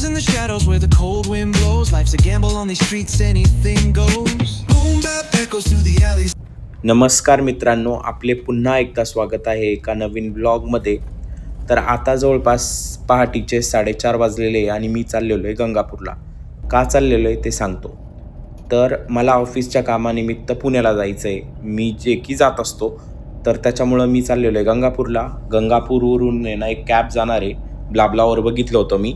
Lives in the shadows where the cold wind blows. Life's a gamble on these streets, anything goes. Boom bap echoes through the alleys. नमस्कार मित्रांनो, आपले पुन्हा एकदा स्वागत आहे एका नवीन ब्लॉगमध्ये. तर आता जवळपास पहाटेचे 4:30 वाजलेले आहे आणि मी चाललेलो आहे गंगापूरला. का चाललेलो आहे ते सांगतो. तर मला ऑफिसच्या कामानिमित्त पुण्याला जायचं आहे. मी जे की जात असतो, तर त्याच्यामुळं मी चाललेलो आहे गंगापूरला. गंगापूरवरून आहे ना एक कॅब जाणार आहे. ब्लाब्लावर बघितलं होतं मी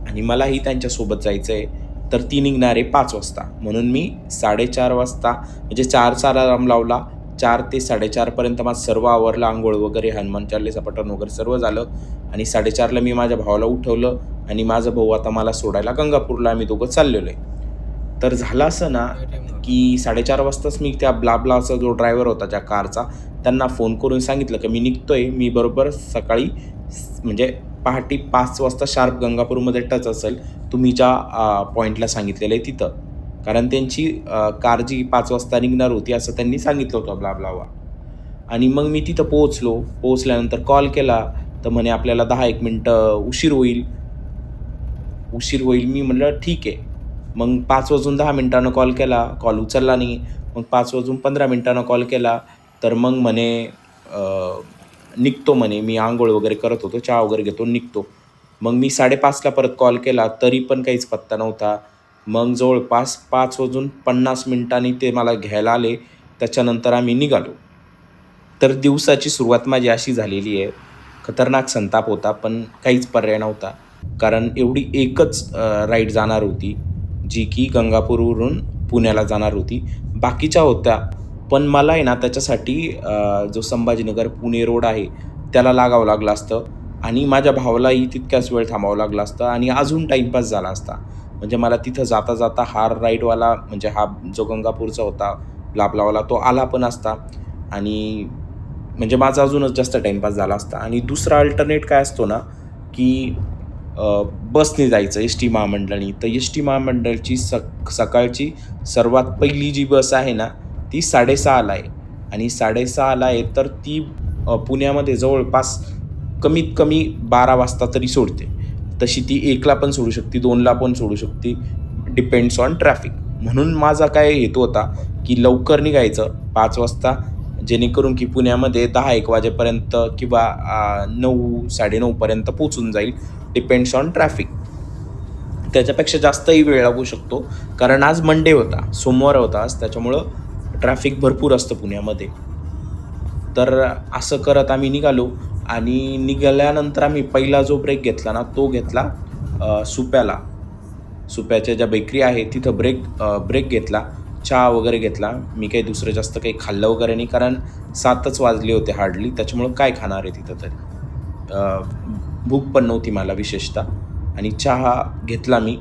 आणि मलाही त्यांच्यासोबत जायचं आहे. तर ती निघणार आहे 5 वाजता. म्हणून मी 4:30 वाजता म्हणजे 4चा अलार्म लावला. 4 ते 4:30पर्यंत माझं सर्व आवरलं, अंघोळ वगैरे, हनुमान चालीसा पठण वगैरे सर्व झालं आणि 4:30ला मी माझ्या भावाला उठवलं आणि माझा भाऊ आता मला सोडायला गंगापूरला आम्ही दोघं चाललेलो आहे. तर झालं असं ना की 4:30 वाजताच मी त्या ब्लाब्लाचा जो ड्रायव्हर होता ज्या कारचा, त्यांना फोन करून सांगितलं की मी निघतोय. मी बरोबर सकाळी म्हणजे पहाटे 5 वाजता शार्प गंगापूरमध्ये टच असेल, तुम्ही ज्या पॉईंटला सांगितलेलं आहे तिथं. कारण त्यांची कार जी 5 वाजता निघणार होती असं त्यांनी सांगितलं होतं ब्लाब्लावर. आणि मग मी तिथं पोहोचलो. पोहोचल्यानंतर कॉल केला, तर म्हणे आपल्याला 10-1 मिनटं उशीर होईल. मी म्हटलं ठीक आहे. मग 5 वाजून 10 मिनिटानं कॉल केला, कॉल उचलला नाही. मग 5 वाजून 15 मिनिटानं कॉल केला, तर मग म्हणे निघतो म्हणे. मी अंघोळ वगैरे करत होतो, चहा वगैरे घेतो, निघतो. मग मी 5:30ला परत कॉल केला, तरी पण काहीच पत्ता नव्हता. मग जवळपास 5 वाजून 50 मिनिटांनी ते मला घ्यायला आले. त्याच्यानंतर आम्ही निघालो. तर दिवसाची सुरुवात माझी अशी झालेली आहे. खतरनाक संताप होता, पण काहीच पर्याय नव्हता. कारण एवढी एकच राईड जाणार होती, जी की गंगापूरवरून पुण्याला जाणार होती. बाकीच्या होत्या, पण मला आहे ना त्याच्यासाठी जो संभाजीनगर पुणे रोड आहे, त्याला लागावं लागलं असतं आणि माझ्या भावालाही तितक्याच वेळ थांबावं लागलं असतं आणि अजून टाईमपास झाला असता. म्हणजे मला तिथं जाता जाता हा राईडवाला म्हणजे हा जो गंगापूरचा होता ब्लाब्लावाला, तो आला पण असता आणि म्हणजे माझा अजूनच जास्त टाईमपास झाला असता. आणि दुसरा अल्टरनेट काय असतो ना, की बसने जायचं एस टी महामंडळाने. तर एस टी महामंडळाची सकाळची सर्वात पहिली जी बस आहे ना, ती 6:30ला आहे आणि 6:30ला आहे, तर ती पुण्यामध्ये जवळपास कमीत कमी 12 वाजता तरी सोडते. तशी ती 1ला पण सोडू शकते, 2ला पण सोडू शकते, डिपेंड्स ऑन ट्रॅफिक. म्हणून माझा काय हेतू होता की लवकर निघायचं 5 वाजता, जेणेकरून की पुण्यामध्ये 10-1 वाजेपर्यंत किंवा 9-9:30पर्यंत पोचून जाईल, डिपेंड्स ऑन ट्रॅफिक. त्याच्यापेक्षा जास्तही वेळ लागू शकतो, कारण आज मंडे होता, सोमवार होता आज, त्याच्यामुळं ट्रॅफिक भरपूर असतं पुण्यामध्ये. तर असं करत आम्ही निघालो आणि निघाल्यानंतर आम्ही पहिला जो ब्रेक घेतला ना, तो घेतला सुप्याच्या ज्या बेकरी आहे तिथं ब्रेक घेतला. चहा वगैरे घेतला. मी काही दुसरं जास्त काही खाल्लं वगैरे नाही, कारण 7च वाजले होते हार्डली. त्याच्यामुळं काय खाणार आहे तिथं तरी. भूक पण नव्हती मला विशेषतः आणि चहा घेतला मी.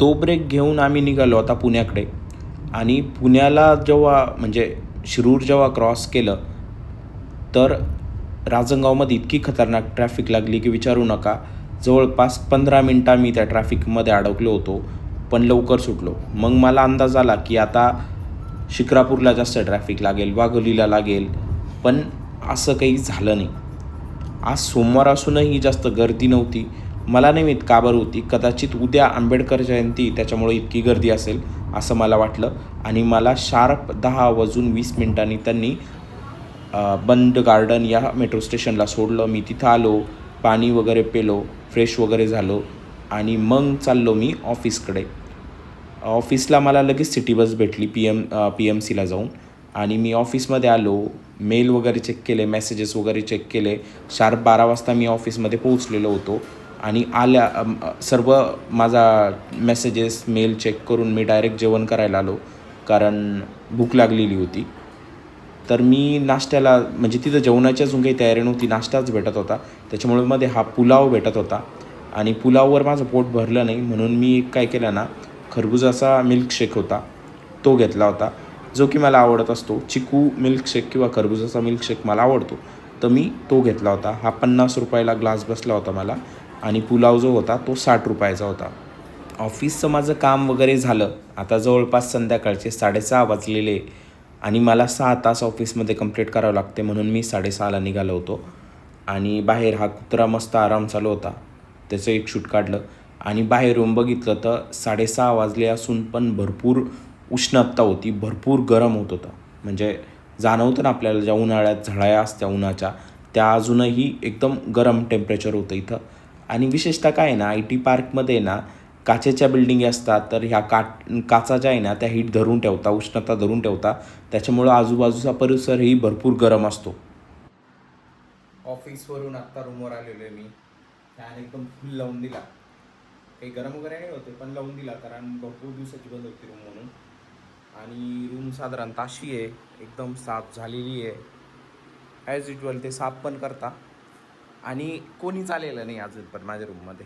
तो ब्रेक घेऊन आम्ही निघालो आता पुण्याकडे. आणि पुण्याला जेव्हा म्हणजे शिरूर जेव्हा क्रॉस केलं, तर राजनगावमध्ये इतकी खतरनाक ट्रॅफिक लागली की विचारू नका. जवळपास 15 मिनटं मी त्या ट्रॅफिकमध्ये अडकलो होतो, पण लवकर सुटलो. मग मला अंदाज आला की आता शिक्रापूरला जास्त ट्रॅफिक लागेल, वाघोलीला लागेल, पण असं काही झालं नाही. आज सोमवार असूनही जास्त गर्दी नव्हती. मला नाही माहीत का बरं होती. कदाचित उद्या आंबेडकर जयंती, त्याच्यामुळे इतकी गर्दी असेल असं मला वाटलं. आणि मला शार्प 10:20 त्यांनी बंद गार्डन या मेट्रो स्टेशनला सोडलं. मी तिथं आलो, पाणी वगैरे पेलो, फ्रेश वगैरे झालो आणि मग चाललो मी ऑफिसकडे. ऑफिसला मला लगेच सिटी बस भेटली PMCला जाऊन आणि मी ऑफिसमध्ये आलो. मेल वगैरे चेक केले, मेसेजेस वगैरे चेक केले. शार्प 12 वाजता मी ऑफिसमध्ये पोहोचलेलो होतो आणि सर्व माझा मेसेजेस, मेल चेक करून मी डायरेक्ट जेवण करायला आलो, कारण भूक लागलेली होती. तर मी नाश्त्याला म्हणजे तिथं जेवणाची अजून काही तयारी नव्हती, नाश्ताच भेटत होता. त्याच्यामुळे मध्ये हा पुलाव भेटत होता आणि पुलाववर माझं पोट भरलं नाही, म्हणून मी काय केलं ना, खरबुजाचा मिल्कशेक होता तो घेतला होता, जो की मला आवडत असतो. चिकू मिल्कशेक किंवा खरबुजाचा मिल्कशेक मला आवडतो, तर मी तो घेतला होता. हा 50 रुपयाला ग्लास बसला होता मला आणि पुलाव जो होता तो 60 रुपयाचा होता. ऑफिसचं माझं काम वगैरे झालं. आता जवळपास संध्याकाळचे 6:30 वाजलेले आणि मला 6 तास ऑफिसमध्ये कंप्लीट करावं लागते, म्हणून मी 6:30ला निघालो होतो. आणि बाहेर हा कुत्रा मस्त आराम चालू होता, त्याचं एक शूट काढलं. आणि बाहेरून बघितलं तर 6:30 वाजले असून पण भरपूर उष्णता होती, भरपूर गरम होत होतं. म्हणजे जाणवतं ना आपल्याला ज्या उन्हाळ्यात झळाया असत्या उन्हाच्या, त्या अजूनही एकदम गरम टेम्परेचर होतं इथं. आणि विशेषतः काय आहे ना, आय टी पार्कमध्ये ना काचेच्या बिल्डिंगी असतात, तर ह्या काचा ज्या आहे ना त्या हीट धरून ठेवता, उष्णता धरून ठेवता. त्याच्यामुळं आजूबाजूचा परिसरही भरपूर गरम असतो. ऑफिसवरून आत्ता रूमवर आलेलो आहे मी. फॅन एकदम फुल लावून दिला. काही गरम वगैरे नाही होते, पण लावून दिला कारण भरपूर दिवसाची बंद होती रूम म्हणून. आणि रूम साधारणतः अशी आहे, एकदम साफ झालेली आहे. ॲज युजल ते साफ पण करता आणि कोणीच आलेलं नाही अजून पण माझ्या रूममध्ये.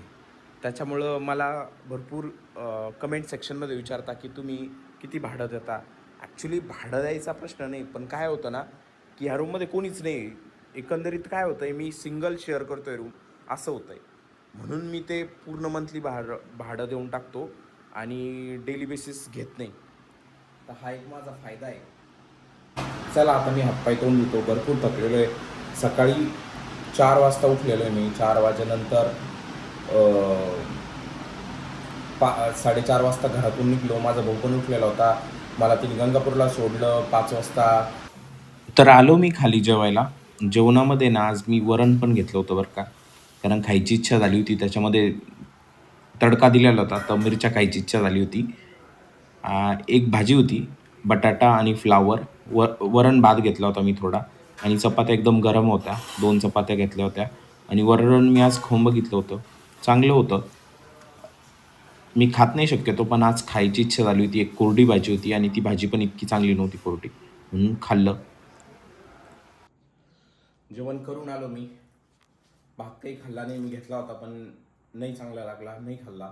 त्याच्यामुळं मला भरपूर कमेंट सेक्शनमध्ये विचारता की तुम्ही किती भाडं देता. ॲक्च्युली भाडं द्यायचा प्रश्न नाही, पण काय होतं ना की ह्या रूममध्ये कोणीच नाही. एकंदरीत काय होतं आहे, मी सिंगल शेअर करतो आहे रूम, असं होतं आहे. म्हणून मी ते पूर्ण मंथली भाडं देऊन टाकतो आणि डेली बेसिस घेत नाही. तर हा एक माझा फायदा आहे. चला आता मी हातपाय तोंड धुतो, भरपूर थकलेलो आहे. सकाळी 4 वाजता उठलेलो आहे मी. 4 वाजेनंतर 4:30 वाजता घरातून निघलो. माझा भाऊ पण उठलेला होता. मला तिने गंगापूरला सोडलं 5 वाजता. तर आलो मी खाली जेवायला. जेवणामध्ये ना आज मी वरण पण घेतलं होतं बरं का. कारण खायची इच्छा झाली होती. त्याच्यामध्ये तडका दिलेला होता, तर मिरच्या खायची इच्छा झाली होती. एक भाजी होती, बटाटा आणि फ्लावर. वरण भात घेतला होता मी थोडा आणि चपात्या एकदम गरम होत्या. 2 चपात्या घेतल्या होत्या आणि वरण मी आज खाऊन बघितलं होतं. चांगलं होतं. मी खात नाही शक्यतो, पण आज खायची इच्छा झाली होती. एक कोरडी भाजी होती आणि ती भाजी पण इतकी चांगली नव्हती कोरडी, म्हणून खाल्लं. जेवण करून आलो मी. भात काही खाल्ला नाही, मी घेतला होता पण नाही चांगला लागला, नाही खाल्ला.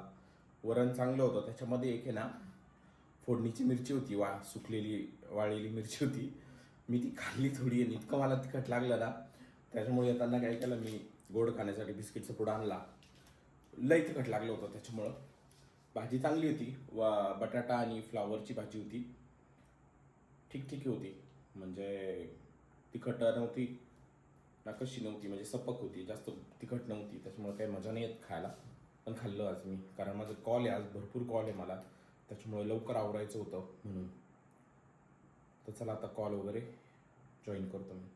वरण चांगलं होतं, त्याच्यामध्ये एक आहे ना फोडणीची मिरची होती, सुकलेली वाळलेली मिरची होती. मी ती खाल्ली थोडी आणि इतकं मला तिखट लागलं ना, त्याच्यामुळे येताना काय केलं मी, गोड खाण्यासाठी बिस्किटचा पुडा आणला. लई तिखट लागलं होतं त्याच्यामुळं. भाजी चांगली होती, बटाटा आणि फ्लावरची भाजी होती, ठीक ठीक होती. म्हणजे तिखट नव्हती ना कशी नव्हती, म्हणजे सपक होती, जास्त तिखट नव्हती. त्याच्यामुळे काही मजा नाही येत खायला. पण खाल्लं आज मी, कारण माझं कॉल आहे आज, भरपूर कॉल आहे मला. त्याच्यामुळे लवकर आवरायचं होतं म्हणून. तर चला आता कॉल वगैरे जॉईन करतो मी.